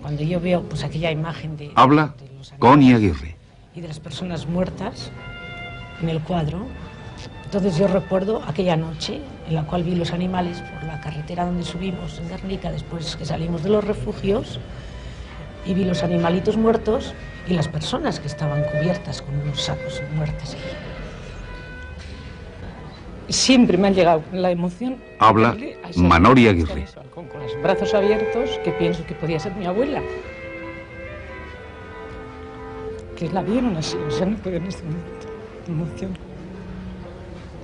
Cuando yo veo pues aquella imagen de... Habla Connie Aguirre. Y de las personas muertas en el cuadro, entonces yo recuerdo aquella noche en la cual vi los animales por la carretera donde subimos en Guernica después que salimos de los refugios, y vi los animalitos muertos y las personas que estaban cubiertas con unos sacos muertas. Siempre me ha llegado la emoción. Habla Manoli Aguirre. Con los brazos abiertos, que pienso que podía ser mi abuela. Que la vieron así, o sea, no puedo en este momento. Emoción.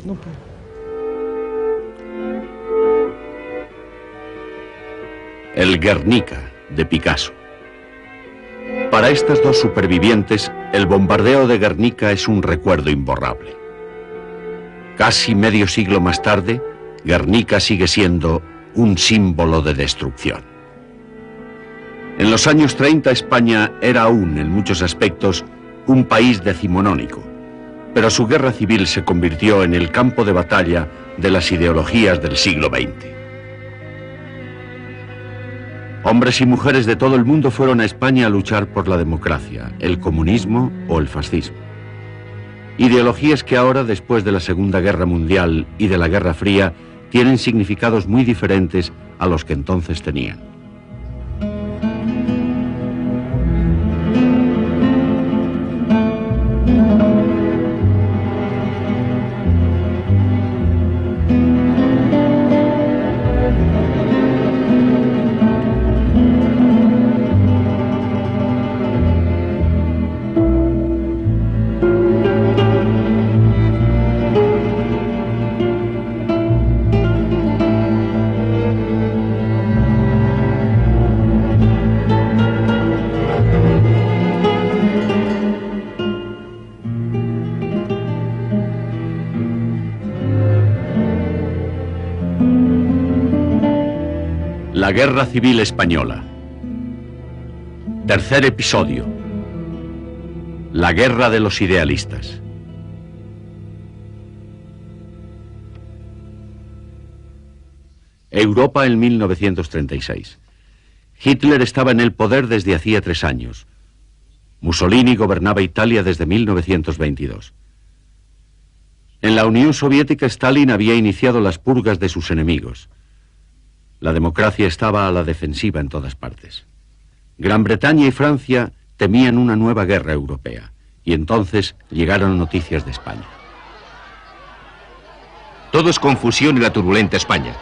No puedo. El Guernica, de Picasso. Para estas dos supervivientes, el bombardeo de Guernica es un recuerdo imborrable. Casi medio siglo más tarde, Guernica sigue siendo un símbolo de destrucción. En los años 30, España era aún, en muchos aspectos, un país decimonónico, pero su guerra civil se convirtió en el campo de batalla de las ideologías del siglo XX. Hombres y mujeres de todo el mundo fueron a España a luchar por la democracia, el comunismo o el fascismo. Ideologías que ahora, después de la Segunda Guerra Mundial y de la Guerra Fría, tienen significados muy diferentes a los que entonces tenían. La Guerra Civil Española. Tercer episodio. La Guerra de los Idealistas. Europa en 1936. Hitler estaba en el poder desde hacía 3 años. Mussolini gobernaba Italia desde 1922. En la Unión Soviética, Stalin había iniciado las purgas de sus enemigos. La democracia estaba a la defensiva en todas partes. Gran Bretaña y Francia temían una nueva guerra europea, y entonces llegaron noticias de España. Todo es confusión y la turbulenta España.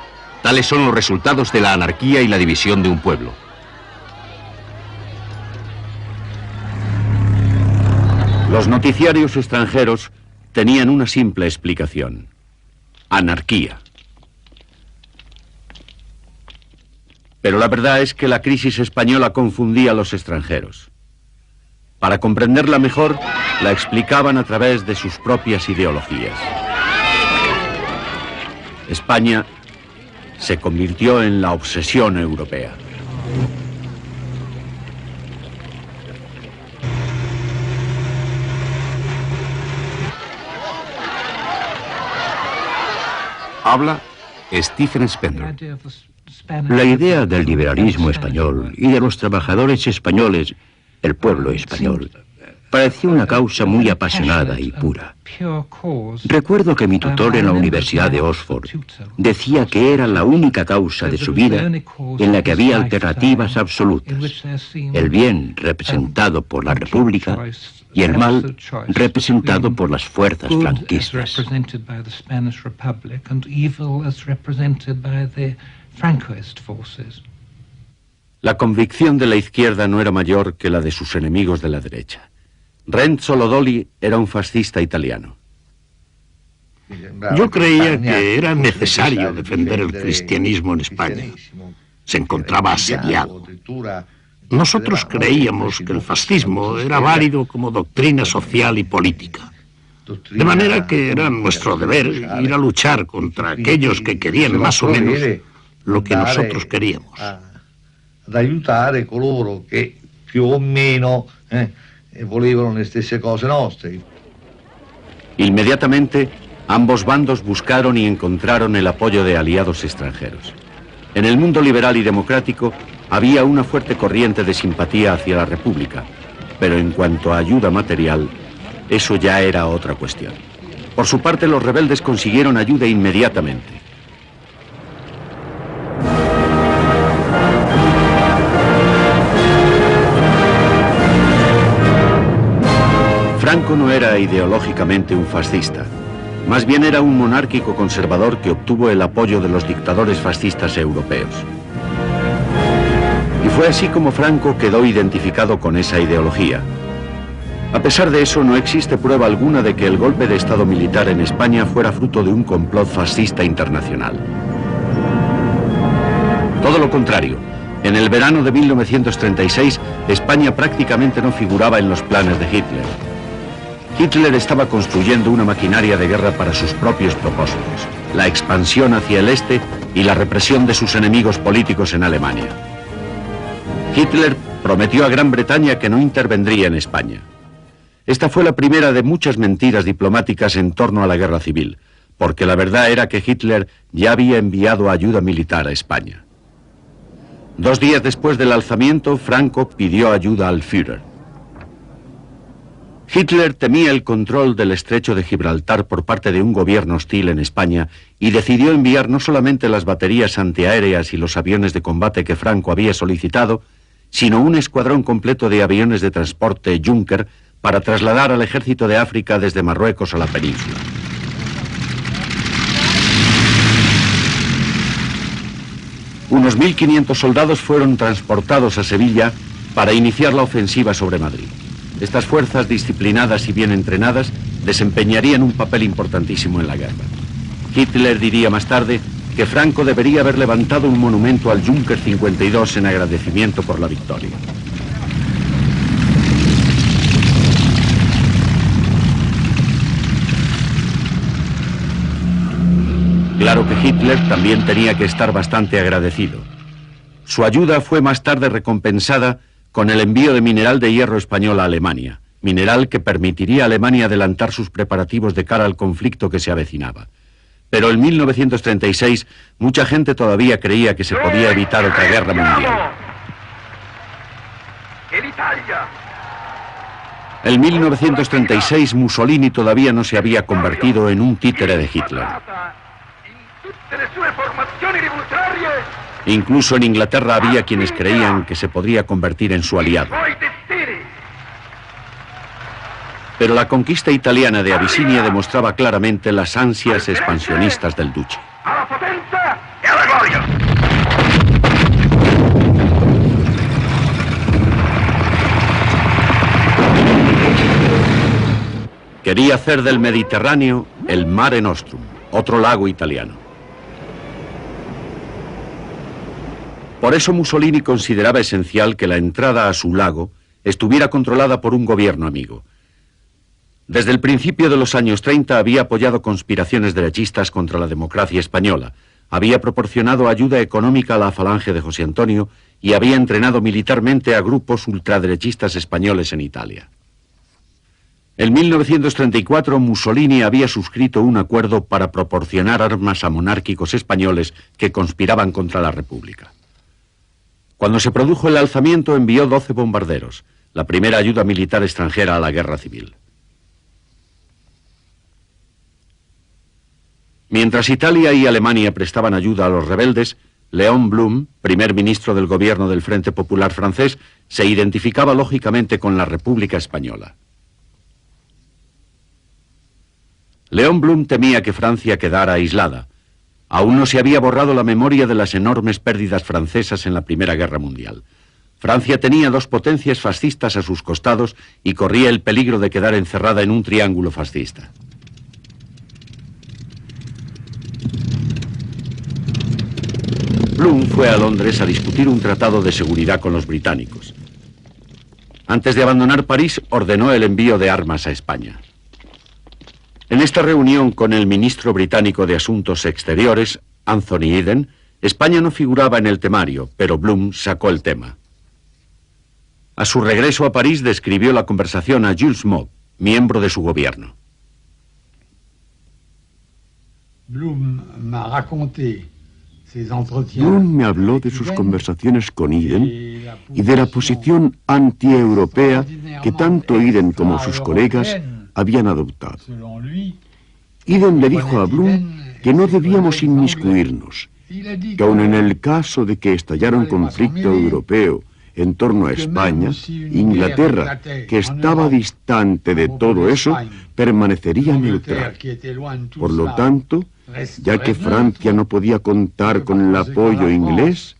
Tales son los resultados de la anarquía y la división de un pueblo. Los noticiarios extranjeros tenían una simple explicación: anarquía. Pero la verdad es que la crisis española confundía a los extranjeros. Para comprenderla mejor, la explicaban a través de sus propias ideologías. España se convirtió en la obsesión europea. Habla Stephen Spendler. La idea del liberalismo español y de los trabajadores españoles, el pueblo español, parecía una causa muy apasionada y pura. Recuerdo que mi tutor en la Universidad de Oxford decía que era la única causa de su vida en la que había alternativas absolutas: el bien representado por la República y el mal representado por las fuerzas franquistas. La convicción de la izquierda no era mayor que la de sus enemigos de la derecha. Renzo Lodoli era un fascista italiano. Yo creía que era necesario defender el cristianismo en España. Se encontraba asediado. Nosotros creíamos que el fascismo era válido como doctrina social y política. De manera que era nuestro deber ir a luchar contra aquellos que querían más o menos lo que nosotros queríamos. Ad aiutare coloro che più o meno volevano le stesse cose nostre. Inmediatamente, ambos bandos buscaron y encontraron el apoyo de aliados extranjeros. En el mundo liberal y democrático había una fuerte corriente de simpatía hacia la República, pero en cuanto a ayuda material, eso ya era otra cuestión. Por su parte, los rebeldes consiguieron ayuda inmediatamente. Franco no era ideológicamente un fascista, más bien era un monárquico conservador que obtuvo el apoyo de los dictadores fascistas europeos. Y fue así como Franco quedó identificado con esa ideología. A pesar de eso, no existe prueba alguna de que el golpe de Estado militar en España fuera fruto de un complot fascista internacional. Todo lo contrario, en el verano de 1936, España prácticamente no figuraba en los planes de Hitler. Hitler estaba construyendo una maquinaria de guerra para sus propios propósitos, la expansión hacia el este y la represión de sus enemigos políticos en Alemania. Hitler prometió a Gran Bretaña que no intervendría en España. Esta fue la primera de muchas mentiras diplomáticas en torno a la guerra civil, porque la verdad era que Hitler ya había enviado ayuda militar a España. 2 días después del alzamiento, Franco pidió ayuda al Führer. Hitler temía el control del estrecho de Gibraltar por parte de un gobierno hostil en España y decidió enviar no solamente las baterías antiaéreas y los aviones de combate que Franco había solicitado, sino un escuadrón completo de aviones de transporte Junker para trasladar al ejército de África desde Marruecos a la península. Unos 1.500 soldados fueron transportados a Sevilla para iniciar la ofensiva sobre Madrid. Estas fuerzas disciplinadas y bien entrenadas desempeñarían un papel importantísimo en la guerra. Hitler diría más tarde que Franco debería haber levantado un monumento al Junker 52 en agradecimiento por la victoria. Claro que Hitler también tenía que estar bastante agradecido. Su ayuda fue más tarde recompensada con el envío de mineral de hierro español a Alemania, mineral que permitiría a Alemania adelantar sus preparativos de cara al conflicto que se avecinaba. Pero en 1936 mucha gente todavía creía que se podía evitar otra guerra mundial. En 1936 Mussolini todavía no se había convertido en un títere de Hitler. Incluso en Inglaterra había quienes creían que se podría convertir en su aliado. Pero la conquista italiana de Abisinia demostraba claramente las ansias expansionistas del duce. Quería hacer del Mediterráneo el Mare Nostrum, otro lago italiano. Por eso Mussolini consideraba esencial que la entrada a su lago estuviera controlada por un gobierno amigo. Desde el principio de los años 30 había apoyado conspiraciones derechistas contra la democracia española, había proporcionado ayuda económica a la falange de José Antonio y había entrenado militarmente a grupos ultraderechistas españoles en Italia. En 1934 Mussolini había suscrito un acuerdo para proporcionar armas a monárquicos españoles que conspiraban contra la República. Cuando se produjo el alzamiento envió 12 bombarderos, la primera ayuda militar extranjera a la guerra civil. Mientras Italia y Alemania prestaban ayuda a los rebeldes, Léon Blum, primer ministro del gobierno del Frente Popular francés, se identificaba lógicamente con la República Española. Léon Blum temía que Francia quedara aislada. Aún no se había borrado la memoria de las enormes pérdidas francesas en la Primera Guerra Mundial. Francia tenía 2 potencias fascistas a sus costados y corría el peligro de quedar encerrada en un triángulo fascista. Blum fue a Londres a discutir un tratado de seguridad con los británicos. Antes de abandonar París, ordenó el envío de armas a España. En esta reunión con el ministro británico de Asuntos Exteriores, Anthony Eden, España no figuraba en el temario, pero Blum sacó el tema. A su regreso a París describió la conversación a Jules Motte, miembro de su gobierno. Blum m'a raconté Blum me habló de sus conversaciones con Iden y de la posición anti-europea que tanto Iden como sus colegas habían adoptado. Iden le dijo a Blum que no debíamos inmiscuirnos, que aun en el caso de que estallara un conflicto europeo en torno a España, Inglaterra, que estaba distante de todo eso, permanecería neutral. Por lo tanto, ya que Francia no podía contar con el apoyo inglés,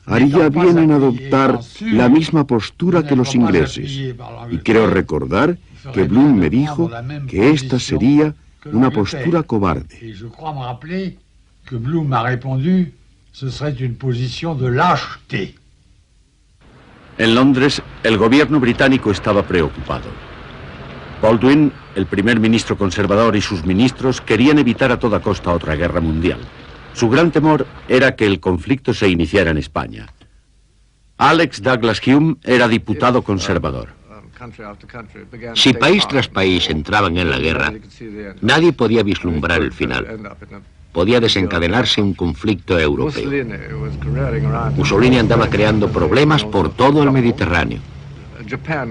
haría bien en adoptar la misma postura que los ingleses. Y creo recordar que Blum me dijo que esta sería una postura cobarde. En Londres, el gobierno británico estaba preocupado. Baldwin, el primer ministro conservador, y sus ministros querían evitar a toda costa otra guerra mundial. Su gran temor era que el conflicto se iniciara en España. Alex Douglas Hume era diputado conservador. Si país tras país entraban en la guerra, nadie podía vislumbrar el final. Podía desencadenarse un conflicto europeo. Mussolini andaba creando problemas por todo el Mediterráneo.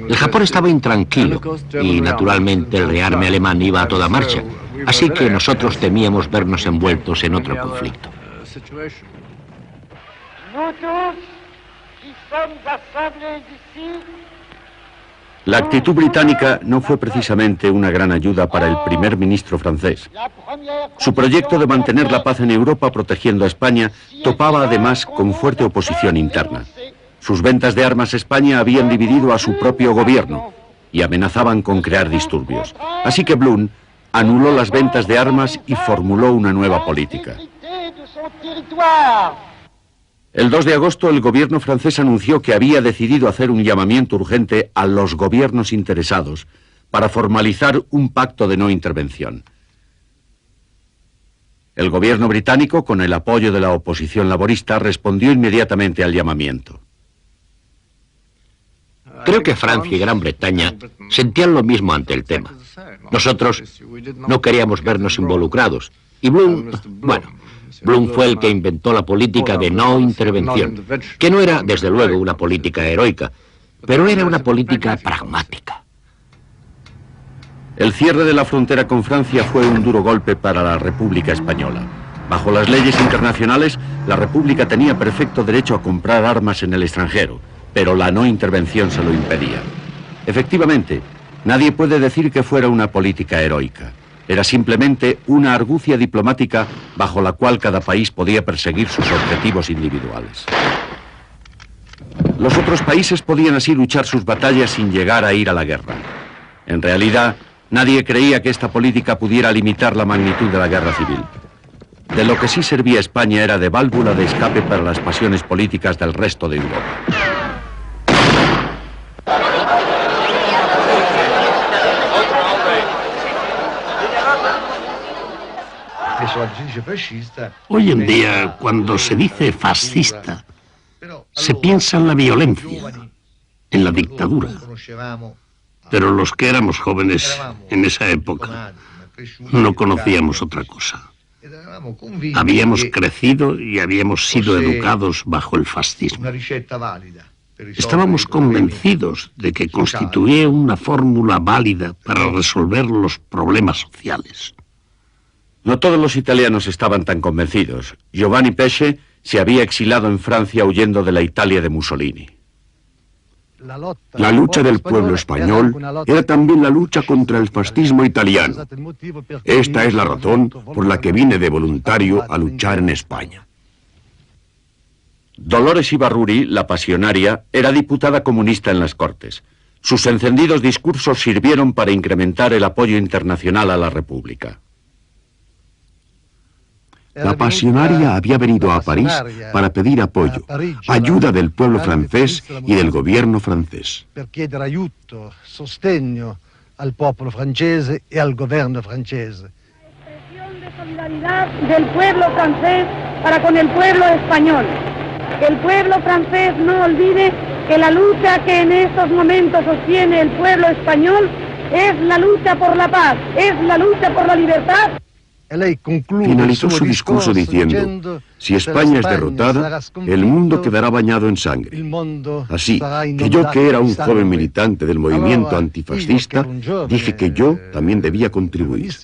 El Japón estaba intranquilo y, naturalmente, el rearme alemán iba a toda marcha. Así que nosotros temíamos vernos envueltos en otro conflicto. La actitud británica no fue precisamente una gran ayuda para el primer ministro francés. Su proyecto de mantener la paz en Europa protegiendo a España topaba además con fuerte oposición interna. Sus ventas de armas a España habían dividido a su propio gobierno y amenazaban con crear disturbios. Así que Blum anuló las ventas de armas y formuló una nueva política. El 2 de agosto el gobierno francés anunció que había decidido hacer un llamamiento urgente a los gobiernos interesados para formalizar un pacto de no intervención. El gobierno británico, con el apoyo de la oposición laborista, respondió inmediatamente al llamamiento. Creo que Francia y Gran Bretaña sentían lo mismo ante el tema. Nosotros no queríamos vernos involucrados. Y Blum, bueno, Blum fue el que inventó la política de no intervención, que no era, desde luego, una política heroica, pero era una política pragmática. El cierre de la frontera con Francia fue un duro golpe para la República Española. Bajo las leyes internacionales, la República tenía perfecto derecho a comprar armas en el extranjero, pero la no intervención se lo impedía. Efectivamente, nadie puede decir que fuera una política heroica. Era simplemente una argucia diplomática bajo la cual cada país podía perseguir sus objetivos individuales. Los otros países podían así luchar sus batallas sin llegar a ir a la guerra. En realidad, nadie creía que esta política pudiera limitar la magnitud de la guerra civil. De lo que sí servía España era de válvula de escape para las pasiones políticas del resto de Europa. Hoy en día, cuando se dice fascista, se piensa en la violencia, en la dictadura. Pero los que éramos jóvenes en esa época no conocíamos otra cosa. Habíamos crecido y habíamos sido educados bajo el fascismo. Estábamos convencidos de que constituía una fórmula válida para resolver los problemas sociales. No todos los italianos estaban tan convencidos. Giovanni Pesce se había exilado en Francia huyendo de la Italia de Mussolini. La lucha del pueblo español era también la lucha contra el fascismo italiano. Esta es la razón por la que vine de voluntario a luchar en España. Dolores Ibarruri, la pasionaria, era diputada comunista en las Cortes. Sus encendidos discursos sirvieron para incrementar el apoyo internacional a la República. La pasionaria había venido a París para pedir apoyo, ayuda del pueblo francés y del gobierno francés. Per chiedere aiuto, sostegno al popolo francese e al governo francese. Expresión de solidaridad del pueblo francés para con el pueblo español. Que el pueblo francés no olvide que la lucha que en estos momentos sostiene el pueblo español es la lucha por la paz, es la lucha por la libertad. Finalizó su discurso diciendo: si España es derrotada, el mundo quedará bañado en sangre. Así que yo, que era un joven militante del movimiento antifascista, dije que yo también debía contribuir.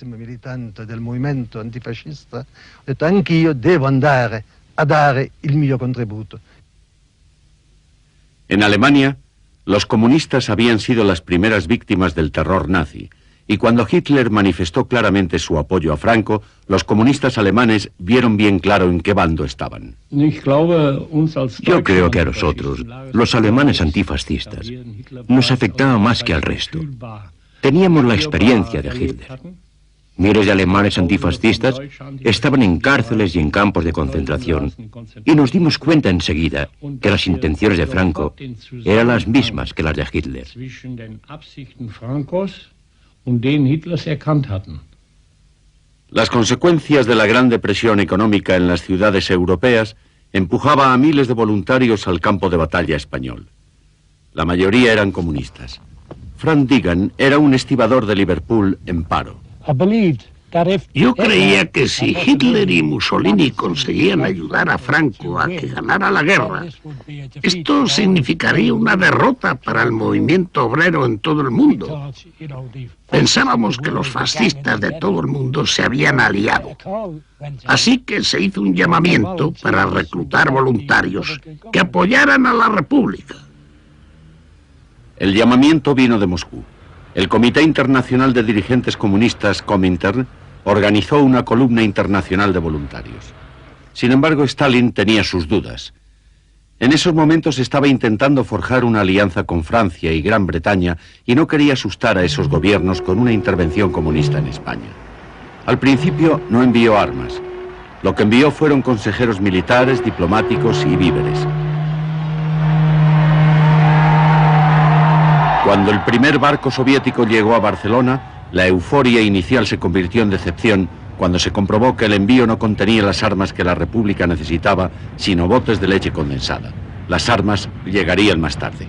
En Alemania, los comunistas habían sido las primeras víctimas del terror nazi, y cuando Hitler manifestó claramente su apoyo a Franco, los comunistas alemanes vieron bien claro en qué bando estaban. Yo creo que a nosotros, los alemanes antifascistas, nos afectaba más que al resto. Teníamos la experiencia de Hitler. Miles de alemanes antifascistas estaban en cárceles y en campos de concentración, y nos dimos cuenta enseguida que las intenciones de Franco eran las mismas que las de Hitler. Las consecuencias de la Gran Depresión económica en las ciudades europeas empujaba a miles de voluntarios al campo de batalla español. La mayoría eran comunistas. Frank Digan era un estibador de Liverpool en paro. Yo creía que si Hitler y Mussolini conseguían ayudar a Franco a que ganara la guerra, esto significaría una derrota para el movimiento obrero en todo el mundo. Pensábamos que los fascistas de todo el mundo se habían aliado. Así que se hizo un llamamiento para reclutar voluntarios que apoyaran a la República. El llamamiento vino de Moscú. El Comité Internacional de Dirigentes Comunistas, Comintern, organizó una columna internacional de voluntarios. Sin embargo, Stalin tenía sus dudas. En esos momentos estaba intentando forjar una alianza con Francia y Gran Bretaña y no quería asustar a esos gobiernos con una intervención comunista en España. Al principio no envió armas. Lo que envió fueron consejeros militares, diplomáticos y víveres. Cuando el primer barco soviético llegó a Barcelona, la euforia inicial se convirtió en decepción cuando se comprobó que el envío no contenía las armas que la República necesitaba, sino botes de leche condensada. Las armas llegarían más tarde.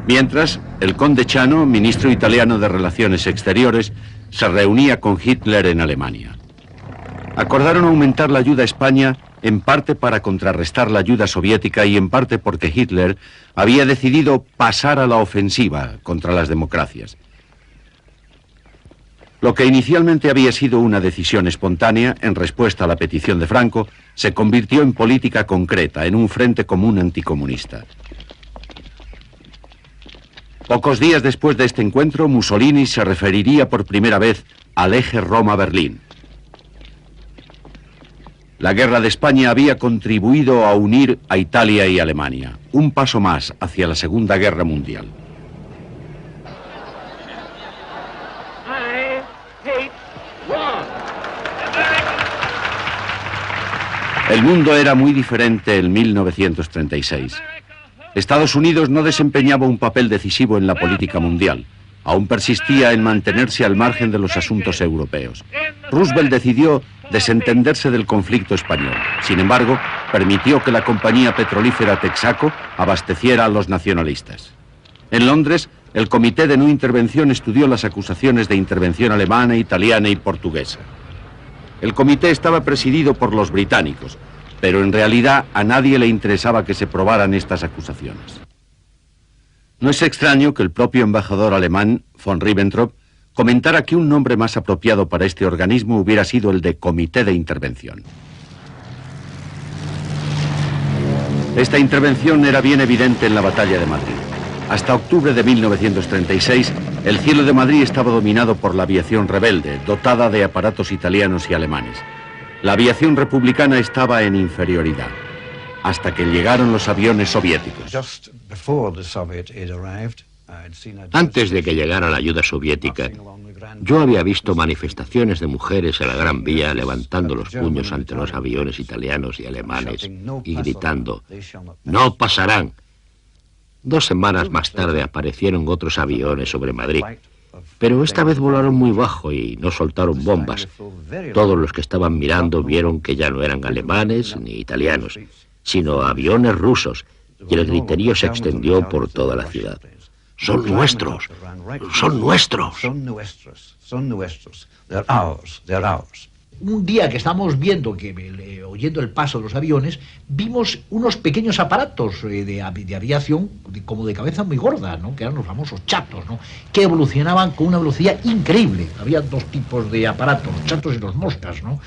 Mientras, el conde Chano, ministro italiano de Relaciones Exteriores, se reunía con Hitler en Alemania. Acordaron aumentar la ayuda a España, en parte para contrarrestar la ayuda soviética y en parte porque Hitler había decidido pasar a la ofensiva contra las democracias. Lo que inicialmente había sido una decisión espontánea en respuesta a la petición de Franco, se convirtió en política concreta, en un frente común anticomunista. Pocos días después de este encuentro, Mussolini se referiría por primera vez al eje Roma-Berlín. La guerra de España había contribuido a unir a Italia y Alemania, un paso más hacia la Segunda Guerra Mundial. El mundo era muy diferente en 1936. Estados Unidos no desempeñaba un papel decisivo en la política mundial. Aún persistía en mantenerse al margen de los asuntos europeos. Roosevelt decidió desentenderse del conflicto español. Sin embargo, permitió que la compañía petrolífera Texaco abasteciera a los nacionalistas. En Londres, el Comité de No Intervención estudió las acusaciones de intervención alemana, italiana y portuguesa. El comité estaba presidido por los británicos, pero en realidad a nadie le interesaba que se probaran estas acusaciones. No es extraño que el propio embajador alemán, von Ribbentrop, comentara que un nombre más apropiado para este organismo hubiera sido el de Comité de Intervención. Esta intervención era bien evidente en la Batalla de Madrid. Hasta octubre de 1936, el cielo de Madrid estaba dominado por la aviación rebelde, dotada de aparatos italianos y alemanes. La aviación republicana estaba en inferioridad, hasta que llegaron los aviones soviéticos. Antes de que llegara la ayuda soviética, yo había visto manifestaciones de mujeres en la Gran Vía levantando los puños ante los aviones italianos y alemanes y gritando: "¡No pasarán!". 2 semanas más tarde aparecieron otros aviones sobre Madrid, pero esta vez volaron muy bajo y no soltaron bombas. Todos los que estaban mirando vieron que ya no eran alemanes ni italianos, sino aviones rusos, y el griterío se extendió por toda la ciudad. Son nuestros. Son nuestros. Son nuestros. They're ours. Un día que estamos viendo, oyendo el paso de los aviones, vimos unos pequeños aparatos de aviación como de cabeza muy gorda, ¿no? Que eran los famosos chatos, ¿no? Que evolucionaban con una velocidad increíble. Había dos tipos de aparatos, los chatos y los moscas, ¿no?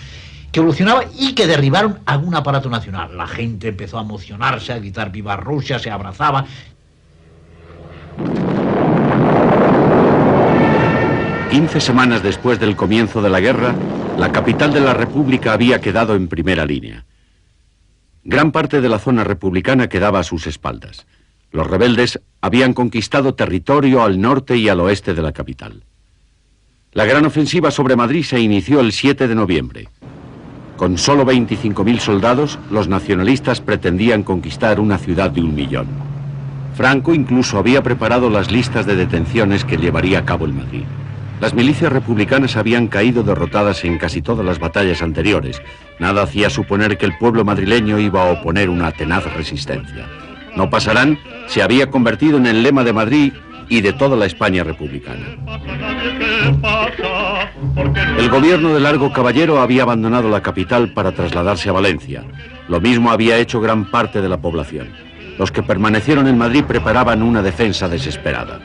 Que evolucionaban y que derribaron algún aparato nacional. La gente empezó a emocionarse, a gritar ¡Viva Rusia!, se abrazaba. 15 semanas después del comienzo de la guerra, la capital de la República había quedado en primera línea. Gran parte de la zona republicana quedaba a sus espaldas. Los rebeldes habían conquistado territorio al norte y al oeste de la capital. La gran ofensiva sobre Madrid se inició el 7 de noviembre. Con solo 25.000 soldados, los nacionalistas pretendían conquistar una ciudad de 1 millón. Franco incluso había preparado las listas de detenciones que llevaría a cabo en Madrid. Las milicias republicanas habían caído derrotadas en casi todas las batallas anteriores. Nada hacía suponer que el pueblo madrileño iba a oponer una tenaz resistencia. No pasarán se había convertido en el lema de Madrid y de toda la España republicana. El gobierno de Largo Caballero había abandonado la capital para trasladarse a Valencia. Lo mismo había hecho gran parte de la población. Los que permanecieron en Madrid preparaban una defensa desesperada.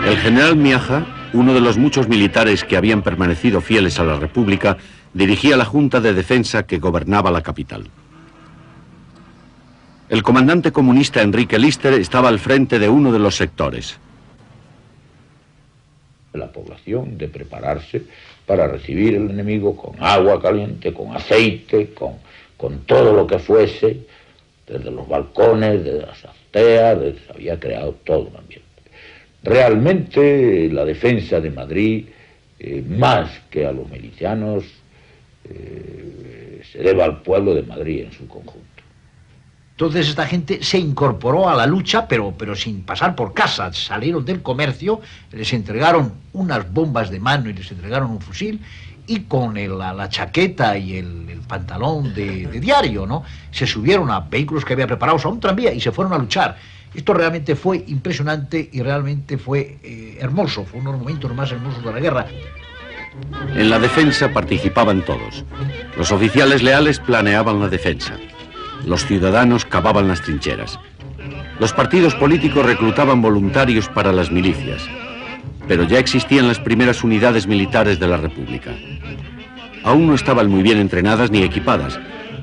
El general Miaja, uno de los muchos militares que habían permanecido fieles a la República, dirigía la Junta de Defensa que gobernaba la capital. El comandante comunista Enrique Lister estaba al frente de uno de los sectores. La población de prepararse para recibir al enemigo con agua caliente, con aceite, con todo lo que fuese, desde los balcones, desde las azoteas, se había creado todo un ambiente. Realmente la defensa de Madrid, más que a los milicianos, se debe al pueblo de Madrid en su conjunto. Entonces esta gente se incorporó a la lucha, pero sin pasar por casa. Salieron del comercio, les entregaron unas bombas de mano y les entregaron un fusil, y con la chaqueta y el pantalón de diario, ¿no? Se subieron a vehículos que había preparados, a un tranvía, y se fueron a luchar. Esto realmente fue impresionante y realmente fue hermoso. Fue uno de los momentos más hermosos de la guerra. En la defensa participaban todos. Los oficiales leales planeaban la defensa. Los ciudadanos cavaban las trincheras. Los partidos políticos reclutaban voluntarios para las milicias. Pero ya existían las primeras unidades militares de la República. Aún no estaban muy bien entrenadas ni equipadas,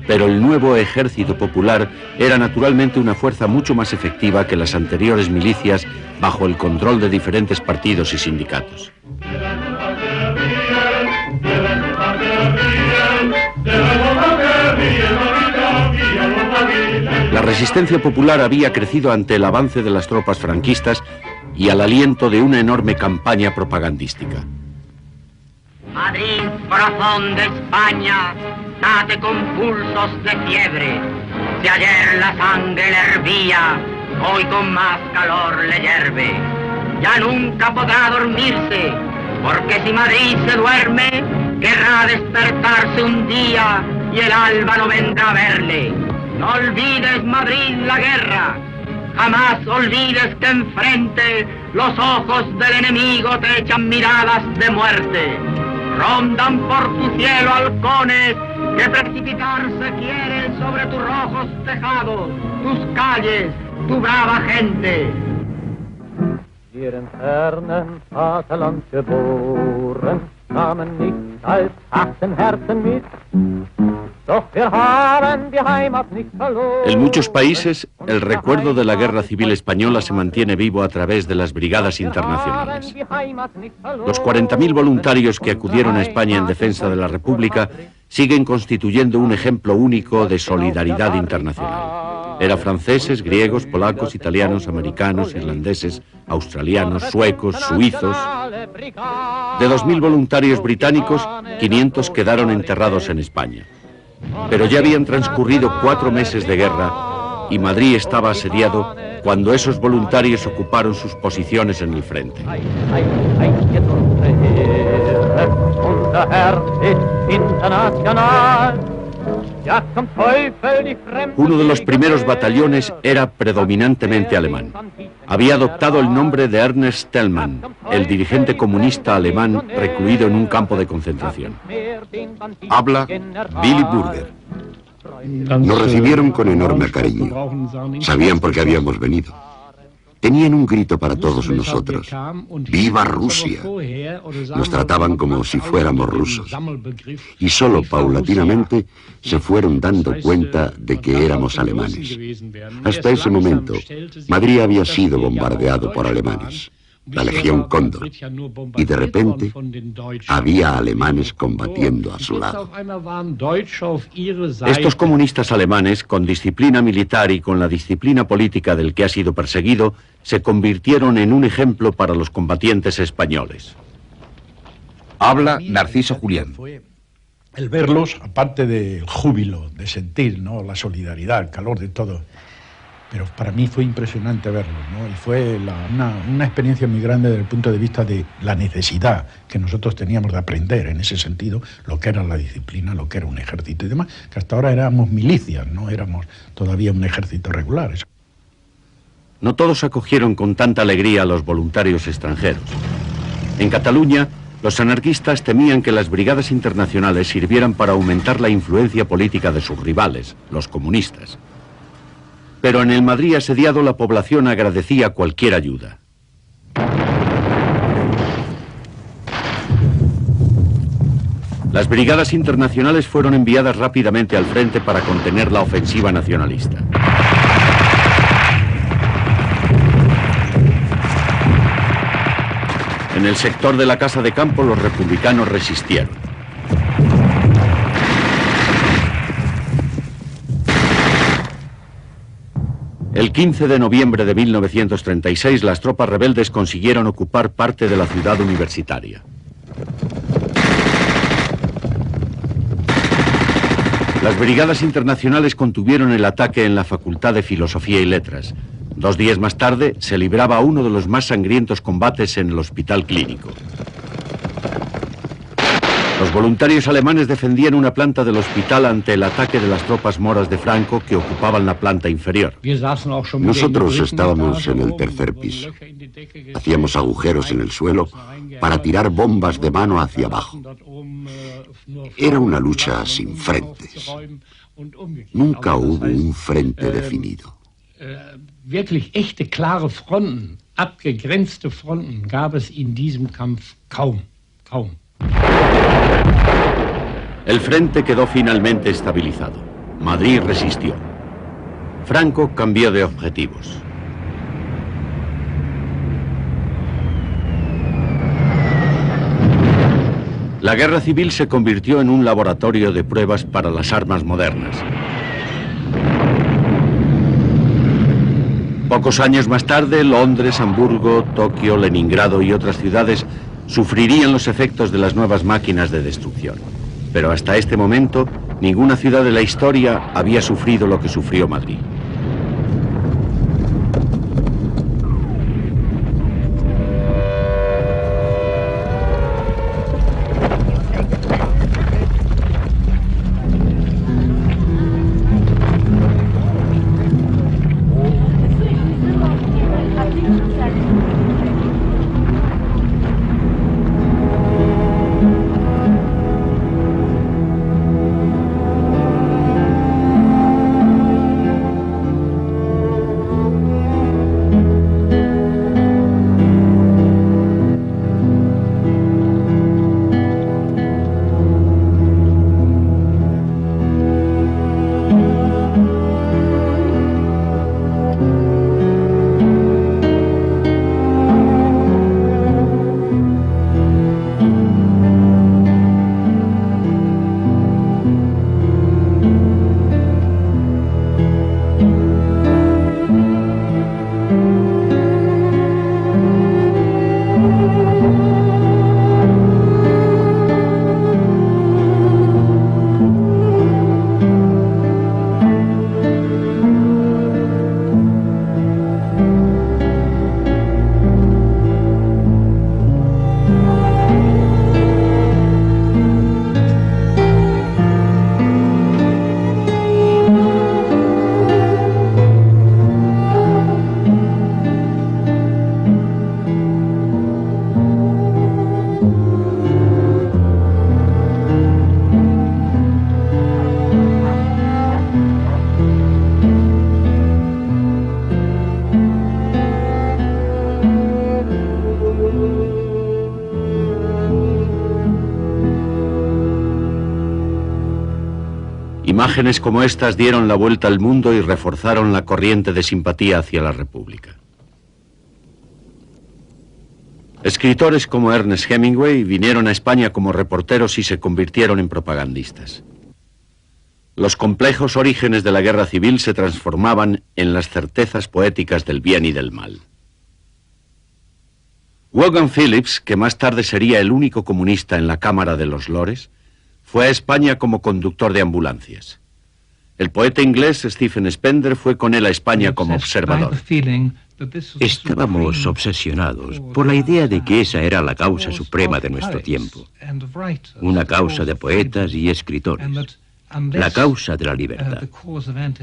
pero el nuevo Ejército Popular era naturalmente una fuerza mucho más efectiva que las anteriores milicias bajo el control de diferentes partidos y sindicatos. La resistencia popular había crecido ante el avance de las tropas franquistas y al aliento de una enorme campaña propagandística. Madrid, corazón de España, late con pulsos de fiebre. Si ayer la sangre le hervía, hoy con más calor le hierve. Ya nunca podrá dormirse, porque si Madrid se duerme, querrá despertarse un día y el alba no vendrá a verle. No olvides, Madrid, la guerra. Jamás olvides que enfrente los ojos del enemigo te echan miradas de muerte. Rondan por tu cielo halcones que precipitarse quieren sobre tus rojos tejados, tus calles, tu brava gente. Wir entfernen Vaterland geboren, nahmen nicht als harten Herzen mit. En muchos países, el recuerdo de la Guerra Civil Española se mantiene vivo a través de las brigadas internacionales. Los 40.000 voluntarios que acudieron a España en defensa de la República siguen constituyendo un ejemplo único de solidaridad internacional. Eran franceses, griegos, polacos, italianos, americanos, irlandeses, australianos, suecos, suizos. De 2.000 voluntarios británicos, 500 quedaron enterrados en España. Pero ya habían transcurrido 4 meses de guerra y Madrid estaba asediado cuando esos voluntarios ocuparon sus posiciones en el frente. Uno de los primeros batallones era predominantemente alemán. Había adoptado el nombre de Ernest Thälmann, el dirigente comunista alemán recluido en un campo de concentración. Habla Billy Burger. Nos recibieron con enorme cariño. Sabían por qué habíamos venido. Tenían un grito para todos nosotros. ¡Viva Rusia! Nos trataban como si fuéramos rusos. Y solo paulatinamente se fueron dando cuenta de que éramos alemanes. Hasta ese momento, Madrid había sido bombardeado por alemanes, la Legión Cóndor, y de repente había alemanes combatiendo a su lado. Estos comunistas alemanes, con disciplina militar y con la disciplina política del que ha sido perseguido, se convirtieron en un ejemplo para los combatientes españoles. Habla Narciso Julián. El verlos, aparte del júbilo, de sentir, ¿no?, la solidaridad, el calor de todo, pero para mí fue impresionante verlos, ¿no? Y fue una experiencia muy grande desde el punto de vista de la necesidad que nosotros teníamos de aprender en ese sentido lo que era la disciplina, lo que era un ejército y demás, que hasta ahora éramos milicias, no éramos todavía un ejército regular. No todos acogieron con tanta alegría a los voluntarios extranjeros. En Cataluña, los anarquistas temían que las brigadas internacionales sirvieran para aumentar la influencia política de sus rivales, los comunistas. Pero en el Madrid asediado la población agradecía cualquier ayuda. Las brigadas internacionales fueron enviadas rápidamente al frente para contener la ofensiva nacionalista. En el sector de la Casa de Campo los republicanos resistieron. El 15 de noviembre de 1936 las tropas rebeldes consiguieron ocupar parte de la ciudad universitaria. Las brigadas internacionales contuvieron el ataque en la Facultad de Filosofía y Letras. 2 días más tarde se libraba uno de los más sangrientos combates en el Hospital Clínico. Los voluntarios alemanes defendían una planta del hospital ante el ataque de las tropas moras de Franco que ocupaban la planta inferior. Nosotros estábamos en el tercer piso. Hacíamos agujeros en el suelo para tirar bombas de mano hacia abajo. Era una lucha sin frentes. Nunca hubo un frente definido. Wirklich echte, klare Fronten, abgegrenzte Fronten gab es in diesem Kampf kaum. El frente quedó finalmente estabilizado. Madrid resistió. Franco cambió de objetivos. La guerra civil se convirtió en un laboratorio de pruebas para las armas modernas. Pocos años más tarde, Londres, Hamburgo, Tokio, Leningrado y otras ciudades sufrirían los efectos de las nuevas máquinas de destrucción. Pero hasta este momento, ninguna ciudad de la historia había sufrido lo que sufrió Madrid. Imágenes como estas dieron la vuelta al mundo y reforzaron la corriente de simpatía hacia la República. Escritores como Ernest Hemingway vinieron a España como reporteros y se convirtieron en propagandistas. Los complejos orígenes de la guerra civil se transformaban en las certezas poéticas del bien y del mal. Vaughan Phillips, que más tarde sería el único comunista en la Cámara de los Lores, fue a España como conductor de ambulancias. El poeta inglés Stephen Spender fue con él a España como observador. Estábamos obsesionados por la idea de que esa era la causa suprema de nuestro tiempo. Una causa de poetas y escritores. La causa de la libertad.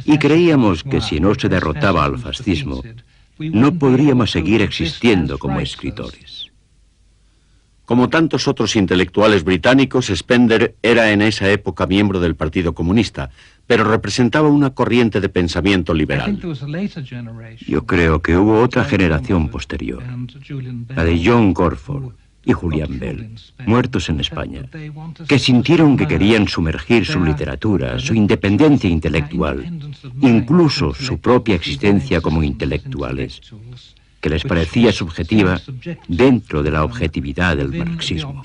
Y creíamos que si no se derrotaba al fascismo, no podríamos seguir existiendo como escritores. Como tantos otros intelectuales británicos, Spender era en esa época miembro del Partido Comunista, pero representaba una corriente de pensamiento liberal. Yo creo que hubo otra generación posterior, la de John Gorford y Julian Bell, muertos en España, que sintieron que querían sumergir su literatura, su independencia intelectual, incluso su propia existencia como intelectuales, que les parecía subjetiva dentro de la objetividad del marxismo.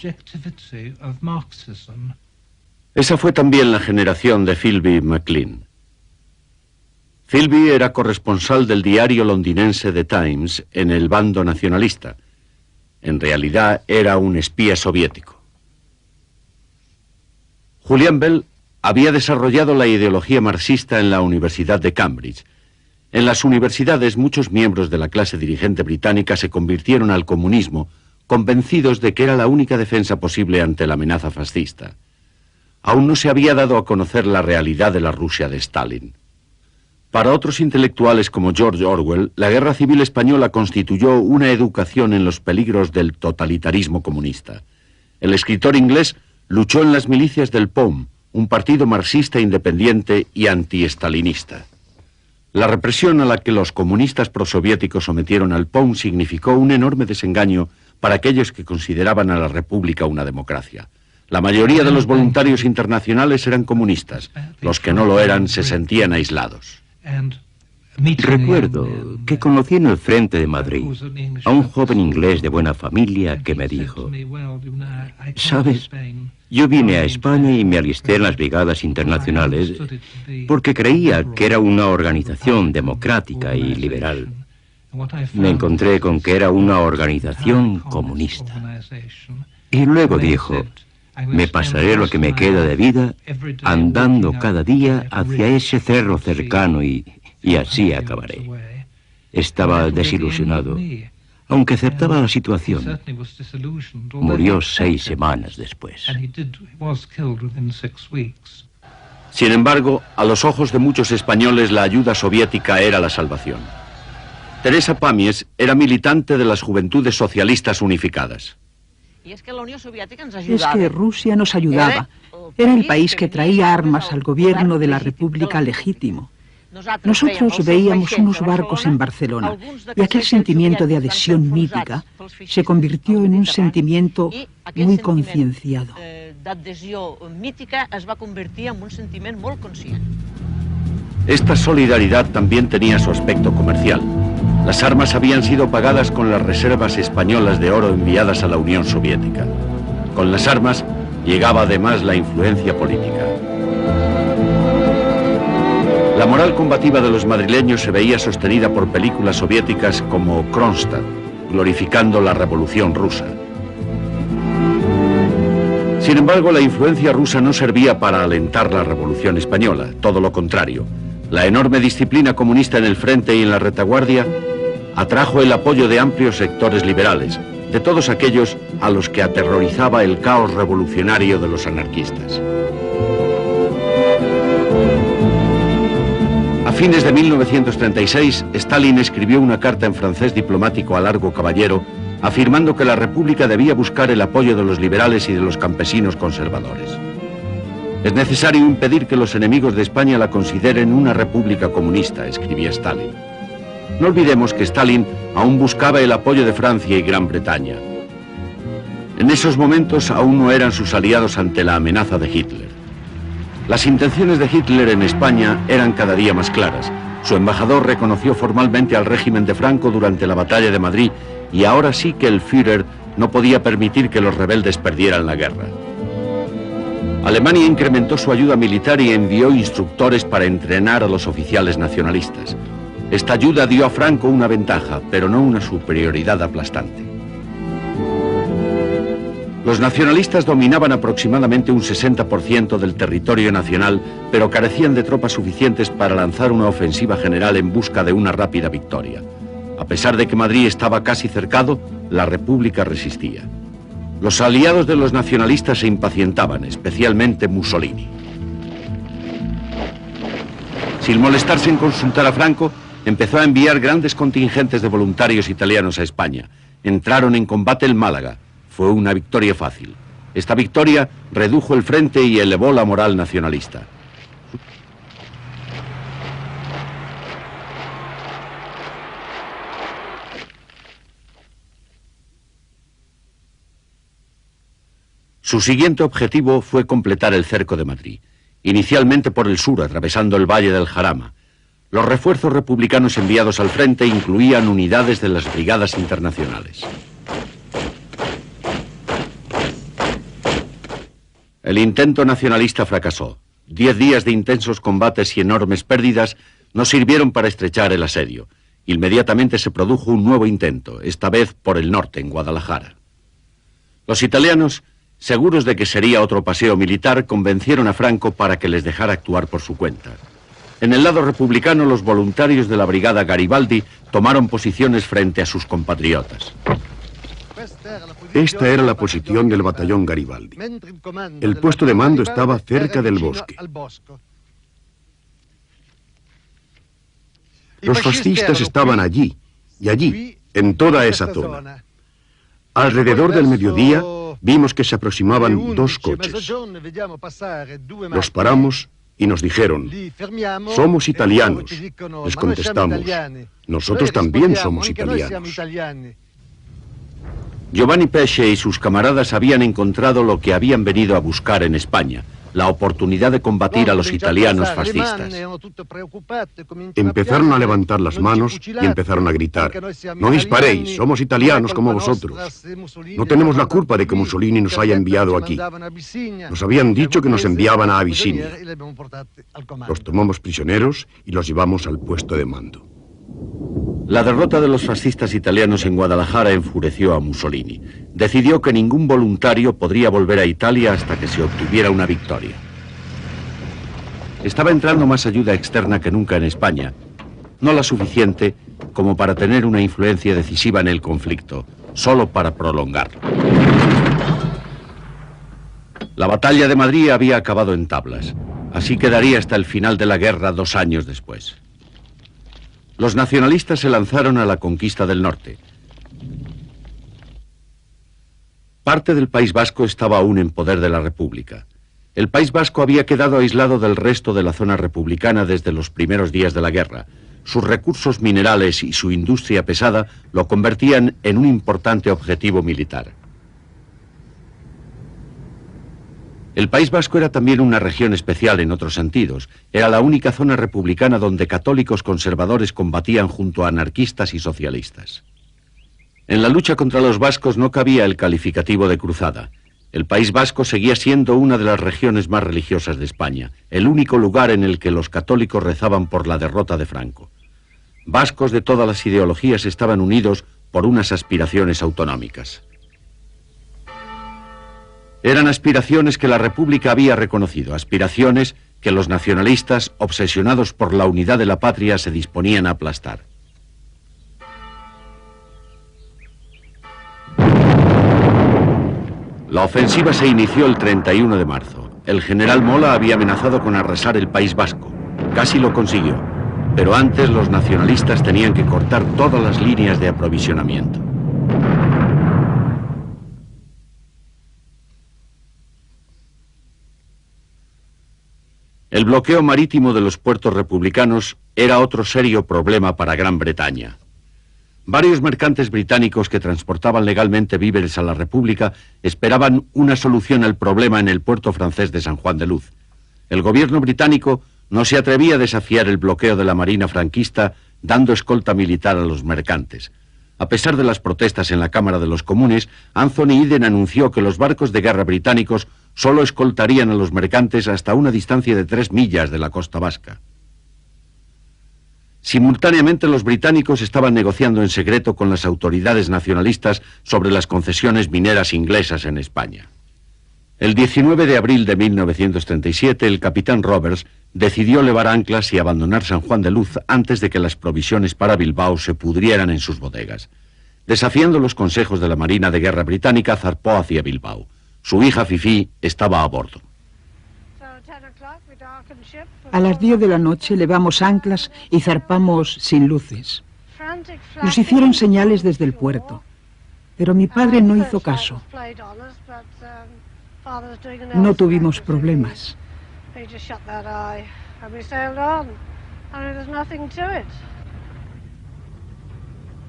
Esa fue también la generación de Philby McLean. Philby era corresponsal del diario londinense The Times en el bando nacionalista. En realidad era un espía soviético. Julian Bell había desarrollado la ideología marxista en la Universidad de Cambridge. En las universidades, muchos miembros de la clase dirigente británica se convirtieron al comunismo, convencidos de que era la única defensa posible ante la amenaza fascista. Aún no se había dado a conocer la realidad de la Rusia de Stalin. Para otros intelectuales como George Orwell, la Guerra Civil Española constituyó una educación en los peligros del totalitarismo comunista. El escritor inglés luchó en las milicias del POM, un partido marxista independiente y anti-estalinista. La represión a la que los comunistas prosoviéticos sometieron al POM significó un enorme desengaño para aquellos que consideraban a la República una democracia. La mayoría de los voluntarios internacionales eran comunistas. Los que no lo eran se sentían aislados. Recuerdo que conocí en el frente de Madrid a un joven inglés de buena familia que me dijo: ¿sabes? Yo vine a España y me alisté en las brigadas internacionales porque creía que era una organización democrática y liberal. Me encontré con que era una organización comunista. Y luego dijo: me pasaré lo que me queda de vida andando cada día hacia ese cerro cercano y así acabaré. Estaba desilusionado, aunque aceptaba la situación. Murió 6 semanas después. Sin embargo, a los ojos de muchos españoles la ayuda soviética era la salvación. Teresa Pàmies era militante de las Juventudes Socialistas Unificadas. Es que Rusia nos ayudaba. Era el país que traía armas al gobierno de la República legítimo. Nosotros veíamos unos barcos en Barcelona y aquel sentimiento de adhesión mítica se convirtió en un sentimiento muy concienciado. Esta solidaridad también tenía su aspecto comercial. Las armas habían sido pagadas con las reservas españolas de oro enviadas a la Unión Soviética. Con las armas llegaba además la influencia política. La moral combativa de los madrileños se veía sostenida por películas soviéticas como Kronstadt, glorificando la revolución rusa. Sin embargo, la influencia rusa no servía para alentar la revolución española, todo lo contrario. La enorme disciplina comunista en el frente y en la retaguardia atrajo el apoyo de amplios sectores liberales, de todos aquellos a los que aterrorizaba el caos revolucionario de los anarquistas. A fines de 1936, Stalin escribió una carta en francés diplomático a Largo Caballero, afirmando que la República debía buscar el apoyo de los liberales y de los campesinos conservadores. Es necesario impedir que los enemigos de España la consideren una república comunista, escribía Stalin. No olvidemos que Stalin aún buscaba el apoyo de Francia y Gran Bretaña. En esos momentos aún no eran sus aliados ante la amenaza de Hitler. Las intenciones de Hitler en España eran cada día más claras. Su embajador reconoció formalmente al régimen de Franco durante la batalla de Madrid y ahora sí que el Führer no podía permitir que los rebeldes perdieran la guerra. Alemania incrementó su ayuda militar y envió instructores para entrenar a los oficiales nacionalistas. Esta ayuda dio a Franco una ventaja, pero no una superioridad aplastante. Los nacionalistas dominaban aproximadamente un 60% del territorio nacional, pero carecían de tropas suficientes para lanzar una ofensiva general en busca de una rápida victoria. A pesar de que Madrid estaba casi cercado, la República resistía. Los aliados de los nacionalistas se impacientaban, especialmente Mussolini. Sin molestarse en consultar a Franco, empezó a enviar grandes contingentes de voluntarios italianos a España. Entraron en combate en Málaga. Fue una victoria fácil. Esta victoria redujo el frente y elevó la moral nacionalista. Su siguiente objetivo fue completar el cerco de Madrid, inicialmente por el sur, atravesando el valle del Jarama. Los refuerzos republicanos enviados al frente incluían unidades de las brigadas internacionales. El intento nacionalista fracasó. 10 días de intensos combates y enormes pérdidas no sirvieron para estrechar el asedio. Inmediatamente se produjo un nuevo intento, esta vez por el norte, en Guadalajara. Los italianos, seguros de que sería otro paseo militar, convencieron a Franco para que les dejara actuar por su cuenta. En el lado republicano, los voluntarios de la brigada Garibaldi tomaron posiciones frente a sus compatriotas. Esta era la posición del batallón Garibaldi. El puesto de mando estaba cerca del bosque. Los fascistas estaban allí y allí, en toda esa zona. Alrededor del mediodía vimos que se aproximaban 2 coches. Los paramos y nos dijeron: somos italianos. Les contestamos: nosotros también somos italianos. Giovanni Pesce y sus camaradas habían encontrado lo que habían venido a buscar en España, la oportunidad de combatir a los italianos fascistas. Empezaron a levantar las manos y empezaron a gritar: no disparéis, somos italianos como vosotros. No tenemos la culpa de que Mussolini nos haya enviado aquí. Nos habían dicho que nos enviaban a Abisinia. Los tomamos prisioneros y los llevamos al puesto de mando. La derrota de los fascistas italianos en Guadalajara enfureció a Mussolini. Decidió que ningún voluntario podría volver a Italia hasta que se obtuviera una victoria. Estaba entrando más ayuda externa que nunca en España, no la suficiente como para tener una influencia decisiva en el conflicto, solo para prolongarlo. La batalla de Madrid había acabado en tablas. Así quedaría hasta el final de la guerra 2 años después. Los nacionalistas se lanzaron a la conquista del norte. Parte del País Vasco estaba aún en poder de la República. El País Vasco había quedado aislado del resto de la zona republicana desde los primeros días de la guerra. Sus recursos minerales y su industria pesada lo convertían en un importante objetivo militar. El País Vasco era también una región especial en otros sentidos. Era la única zona republicana donde católicos conservadores combatían junto a anarquistas y socialistas. En la lucha contra los vascos no cabía el calificativo de cruzada. El País Vasco seguía siendo una de las regiones más religiosas de España, el único lugar en el que los católicos rezaban por la derrota de Franco. Vascos de todas las ideologías estaban unidos por unas aspiraciones autonómicas. Eran aspiraciones que la República había reconocido, aspiraciones que los nacionalistas, obsesionados por la unidad de la patria, se disponían a aplastar. La ofensiva se inició el 31 de marzo. El general Mola había amenazado con arrasar el País Vasco. Casi lo consiguió, pero antes los nacionalistas tenían que cortar todas las líneas de aprovisionamiento. El bloqueo marítimo de los puertos republicanos era otro serio problema para Gran Bretaña. Varios mercantes británicos que transportaban legalmente víveres a la República esperaban una solución al problema en el puerto francés de San Juan de Luz. El gobierno británico no se atrevía a desafiar el bloqueo de la marina franquista dando escolta militar a los mercantes. A pesar de las protestas en la Cámara de los Comunes, Anthony Eden anunció que los barcos de guerra británicos solo escoltarían a los mercantes hasta una distancia de 3 millas de la costa vasca. Simultáneamente, los británicos estaban negociando en secreto con las autoridades nacionalistas sobre las concesiones mineras inglesas en España. El 19 de abril de 1937, el capitán Roberts decidió levar anclas y abandonar San Juan de Luz antes de que las provisiones para Bilbao se pudrieran en sus bodegas. Desafiando los consejos de la Marina de Guerra británica, zarpó hacia Bilbao. Su hija Fifi estaba a bordo. A las 10 de la noche levamos anclas y zarpamos sin luces. Nos hicieron señales desde el puerto, pero mi padre no hizo caso. No tuvimos problemas.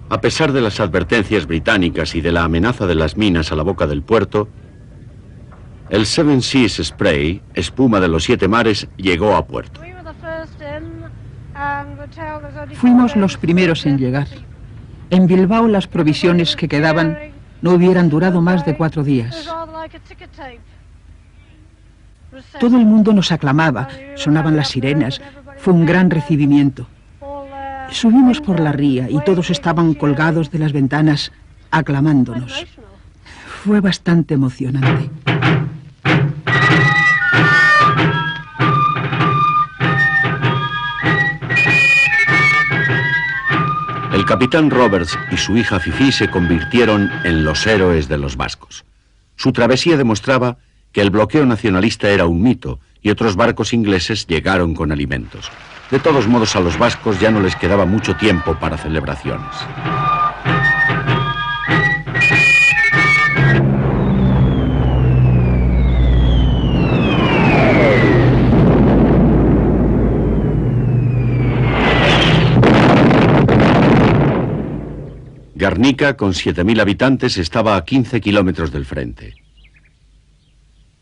A pesar de las advertencias británicas y de la amenaza de las minas a la boca del puerto, el Seven Seas Spray, espuma de los 7 mares, llegó a puerto. Fuimos los primeros en llegar. En Bilbao las provisiones que quedaban no hubieran durado más de 4 días. Todo el mundo nos aclamaba, sonaban las sirenas, fue un gran recibimiento. Subimos por la ría y todos estaban colgados de las ventanas aclamándonos. Fue bastante emocionante. El capitán Roberts y su hija Fifi se convirtieron en los héroes de los vascos. Su travesía demostraba que el bloqueo nacionalista era un mito y otros barcos ingleses llegaron con alimentos. De todos modos, a los vascos ya no les quedaba mucho tiempo para celebraciones. Guernica, con 7.000 habitantes, estaba a 15 kilómetros del frente.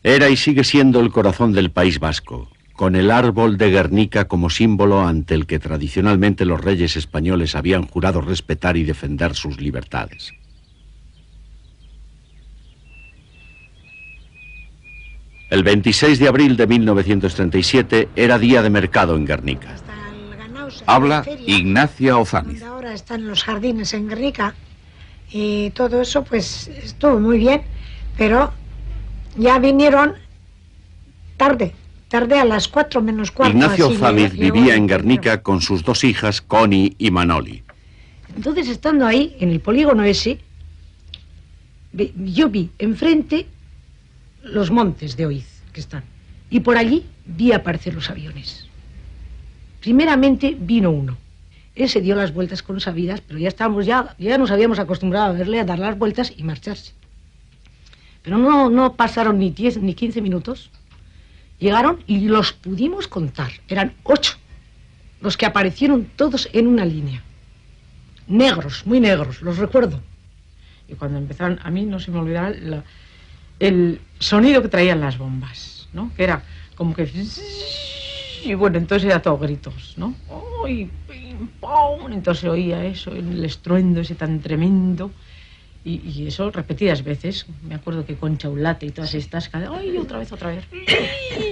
Era y sigue siendo el corazón del País Vasco, con el árbol de Guernica como símbolo ante el que tradicionalmente los reyes españoles habían jurado respetar y defender sus libertades. El 26 de abril de 1937 era día de mercado en Guernica. Habla Ignacia Ozamiz. Ahora están los jardines en Guernica y todo eso pues estuvo muy bien, pero ya vinieron tarde a las 4 menos cuarto. Ignacio Ozamiz vivía en Guernica con sus 2 hijas, Connie y Manoli. Entonces, estando ahí, en el polígono ese, yo vi enfrente los montes de Oiz que están, y por allí vi aparecer los aviones. Primeramente vino uno. Él se dio las vueltas con sabidas, pero ya nos habíamos acostumbrado a verle a dar las vueltas y marcharse. Pero no pasaron ni 10 ni 15 minutos. Llegaron y los pudimos contar. Eran 8 los que aparecieron todos en una línea. Negros, muy negros, los recuerdo. Y cuando empezaron, a mí no se me olvidará el sonido que traían las bombas, ¿no? Que era como que... Y bueno, entonces era todo gritos, ¿no? ¡Ay, pim, pum! Entonces se oía eso, el estruendo ese tan tremendo. Y eso repetidas veces. Me acuerdo que Concha Ulate y todas estas, ¡ay, otra vez!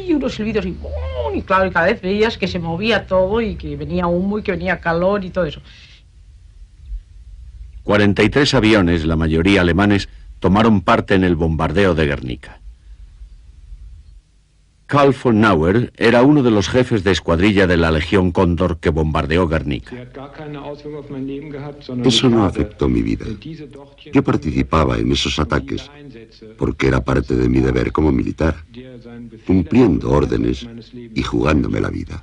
Y unos silbidos y claro, y cada vez veías que se movía todo y que venía humo y que venía calor y todo eso. 43 aviones, la mayoría alemanes, tomaron parte en el bombardeo de Guernica. Karl von Nauer era uno de los jefes de escuadrilla de la Legión Cóndor que bombardeó Guernica. Eso no afectó mi vida. Yo participaba en esos ataques porque era parte de mi deber como militar, cumpliendo órdenes y jugándome la vida.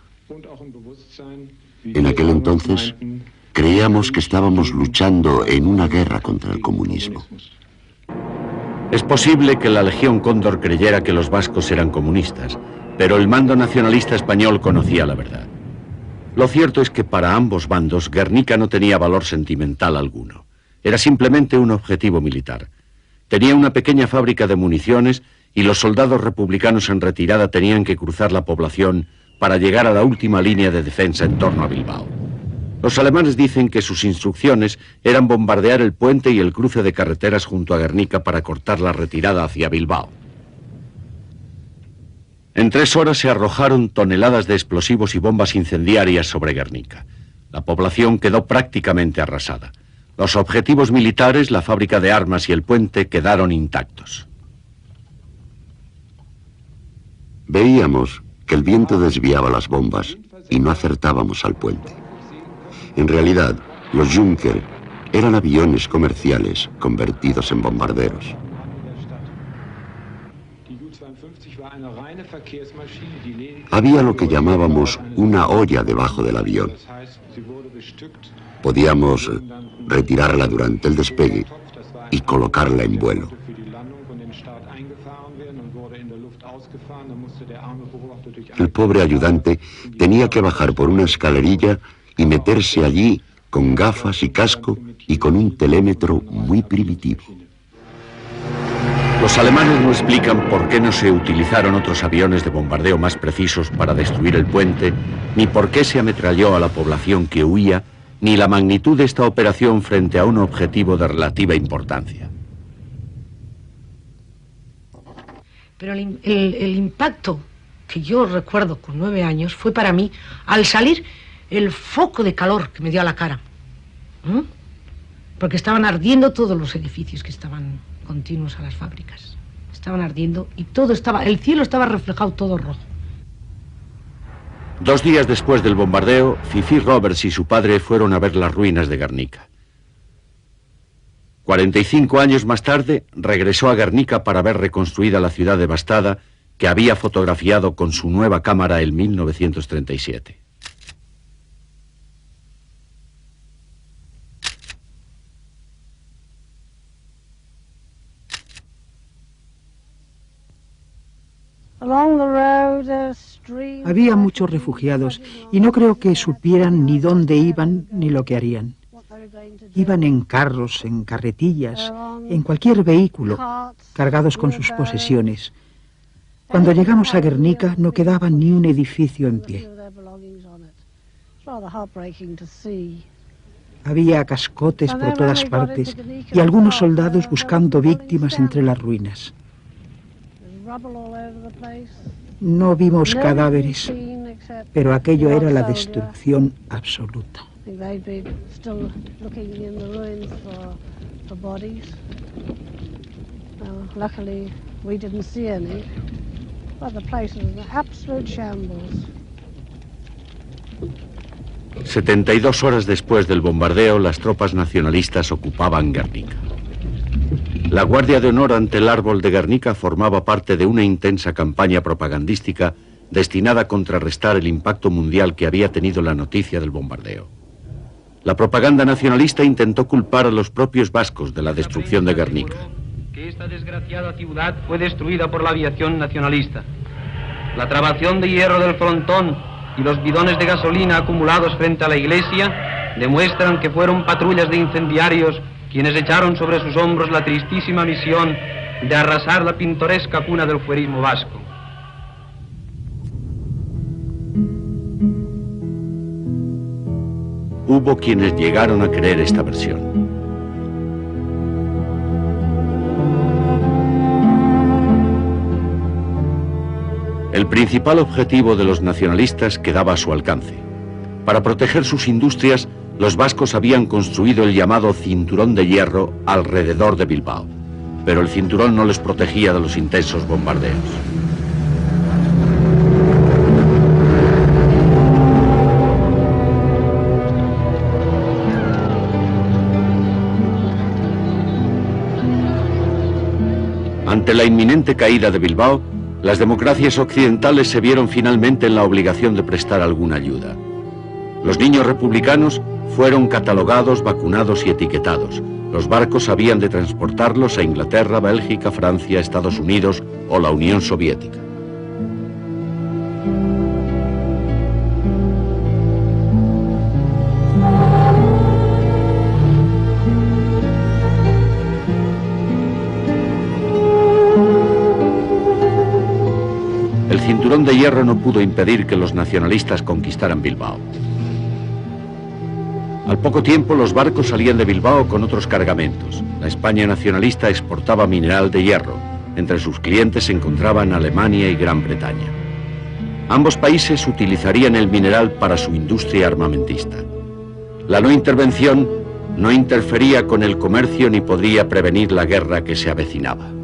En aquel entonces creíamos que estábamos luchando en una guerra contra el comunismo. Es posible que la Legión Cóndor creyera que los vascos eran comunistas, pero el mando nacionalista español conocía la verdad. Lo cierto es que para ambos bandos Guernica no tenía valor sentimental alguno. Era simplemente un objetivo militar. Tenía una pequeña fábrica de municiones y los soldados republicanos en retirada tenían que cruzar la población para llegar a la última línea de defensa en torno a Bilbao. Los alemanes dicen que sus instrucciones eran bombardear el puente y el cruce de carreteras junto a Guernica para cortar la retirada hacia Bilbao. En 3 horas se arrojaron toneladas de explosivos y bombas incendiarias sobre Guernica. La población quedó prácticamente arrasada. Los objetivos militares, la fábrica de armas y el puente quedaron intactos. Veíamos que el viento desviaba las bombas y no acertábamos al puente. En realidad, los Junker eran aviones comerciales convertidos en bombarderos. Había lo que llamábamos una olla debajo del avión. Podíamos retirarla durante el despegue y colocarla en vuelo. El pobre ayudante tenía que bajar por una escalerilla y meterse allí con gafas y casco y con un telémetro muy primitivo. Los alemanes no explican por qué no se utilizaron otros aviones de bombardeo más precisos para destruir el puente, ni por qué se ametralló a la población que huía, ni la magnitud de esta operación frente a un objetivo de relativa importancia. Pero el impacto que yo recuerdo con 9 años fue para mí, al salir, el foco de calor que me dio a la cara. Porque estaban ardiendo todos los edificios que estaban continuos a las fábricas. Estaban ardiendo y todo estaba, el cielo estaba reflejado todo rojo. 2 días después del bombardeo, Fifi Roberts y su padre fueron a ver las ruinas de Guernica. 45 años más tarde, regresó a Guernica para ver reconstruida la ciudad devastada que había fotografiado con su nueva cámara en 1937. Había muchos refugiados y no creo que supieran ni dónde iban ni lo que harían. Iban en carros, en carretillas, en cualquier vehículo, cargados con sus posesiones. Cuando llegamos a Guernica no quedaba ni un edificio en pie. Había cascotes por todas partes y algunos soldados buscando víctimas entre las ruinas. No vimos cadáveres, pero aquello era la destrucción absoluta. Luckily, we didn't see any, but the place was an absolute shambles. 72 horas después del bombardeo, las tropas nacionalistas ocupaban Guernica. La Guardia de Honor ante el Árbol de Guernica formaba parte de una intensa campaña propagandística destinada a contrarrestar el impacto mundial que había tenido la noticia del bombardeo. La propaganda nacionalista intentó culpar a los propios vascos de la destrucción de Guernica. Que esta desgraciada ciudad fue destruida por la aviación nacionalista. La trabación de hierro del frontón y los bidones de gasolina acumulados frente a la iglesia demuestran que fueron patrullas de incendiarios quienes echaron sobre sus hombros la tristísima misión de arrasar la pintoresca cuna del fuerismo vasco. Hubo quienes llegaron a creer esta versión. El principal objetivo de los nacionalistas quedaba a su alcance. Para proteger sus industrias, los vascos habían construido el llamado cinturón de hierro alrededor de Bilbao, pero el cinturón no les protegía de los intensos bombardeos. Ante la inminente caída de Bilbao, las democracias occidentales se vieron finalmente en la obligación de prestar alguna ayuda. Los niños republicanos fueron catalogados, vacunados y etiquetados. Los barcos habían de transportarlos a Inglaterra, Bélgica, Francia, Estados Unidos o la Unión Soviética. cinturón de hierro no pudo impedir que los nacionalistas conquistaran Bilbao. Al poco tiempo los barcos salían de Bilbao con otros cargamentos. La España nacionalista exportaba mineral de hierro. Entre sus clientes se encontraban Alemania y Gran Bretaña. Ambos países utilizarían el mineral para su industria armamentista. La no intervención no interfería con el comercio ni podría prevenir la guerra que se avecinaba.